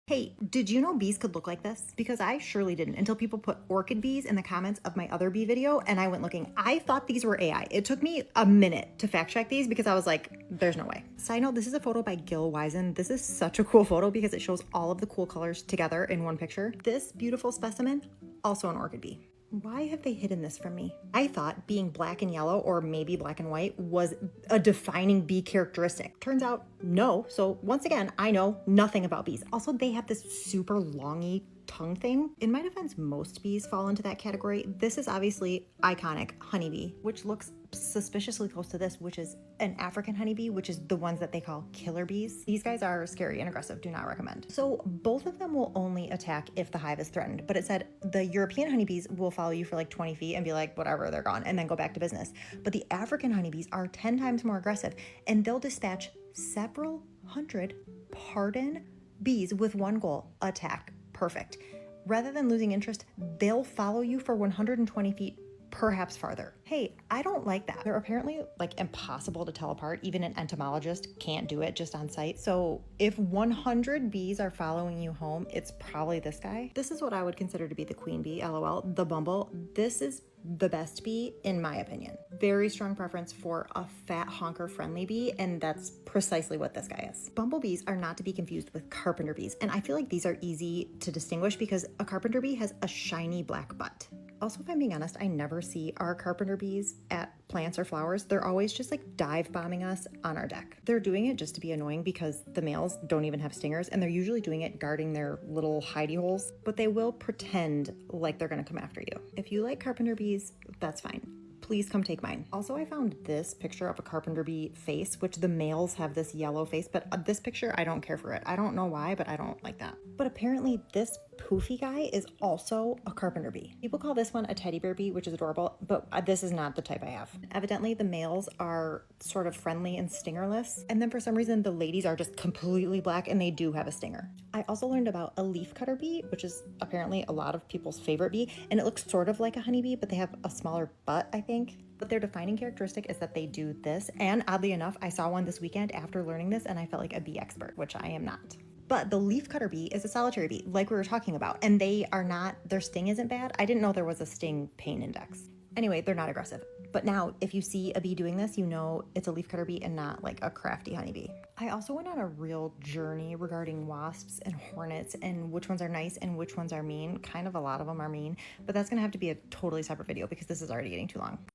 Hey, did you know bees could look like this? Because I surely didn't until people put orchid bees in the comments of my other bee video and I went looking. I thought these were AI. It took me a minute to fact check these because I was like, there's no way. Side note, this is a photo by Gil Wisen. This is such a cool photo because it shows all of the cool colors together in one picture. This beautiful specimen, also an orchid bee. Why have they hidden this from me? I thought being black and yellow, or maybe black and white, was a defining bee characteristic. Turns out, no. So once again, I know nothing about bees. Also, they have this super longy tongue thing. In my defense, most bees fall into that category. This is obviously iconic honeybee, which looks suspiciously close to this, which is an African honeybee, which is the ones that they call killer bees. These guys are scary and aggressive, do not recommend. So both of them will only attack if the hive is threatened, but it said the European honeybees will follow you for like 20 feet and be like, whatever, they're gone, and then go back to business. But the African honeybees are 10 times more aggressive, and they'll dispatch several hundred bees with one goal: attack. Perfect. Rather than losing interest, they'll follow you for 120 feet, perhaps farther. Hey, I don't like that. They're apparently like impossible to tell apart. Even an entomologist can't do it just on sight. So if 100 bees are following you home, it's probably this guy. This is what I would consider to be the queen bee, LOL, the bumble. This is the best bee in my opinion. Very strong preference for a fat honker friendly bee, and that's precisely what this guy is. Bumblebees are not to be confused with carpenter bees, and I feel like these are easy to distinguish because a carpenter bee has a shiny black butt. Also, if I'm being honest, I never see our carpenter bees at plants or flowers. They're always just like dive bombing us on our deck. They're doing it just to be annoying because the males don't even have stingers, and they're usually doing it guarding their little hidey holes, but they will pretend like they're gonna come after you. If you like carpenter bees, that's fine. Please come take mine. Also, I found this picture of a carpenter bee face, which the males have this yellow face, but this picture, I don't care for it. I don't know why, but I don't like that. But apparently this poofy guy is also a carpenter bee. People call this one a teddy bear bee, which is adorable, but this is not the type I have. Evidently, the males are sort of friendly and stingerless, and then for some reason, the ladies are just completely black and they do have a stinger. I also learned about a leafcutter bee, which is apparently a lot of people's favorite bee, and it looks sort of like a honeybee, but they have a smaller butt, I think. But their defining characteristic is that they do this, and oddly enough, I saw one this weekend after learning this, and I felt like a bee expert, which I am not. But the leafcutter bee is a solitary bee, like we were talking about, and they are not, their sting isn't bad. I didn't know there was a sting pain index. Anyway, they're not aggressive. But now, if you see a bee doing this, you know it's a leafcutter bee and not like a crafty honeybee. I also went on a real journey regarding wasps and hornets and which ones are nice and which ones are mean. Kind of a lot of them are mean, but that's gonna have to be a totally separate video because this is already getting too long.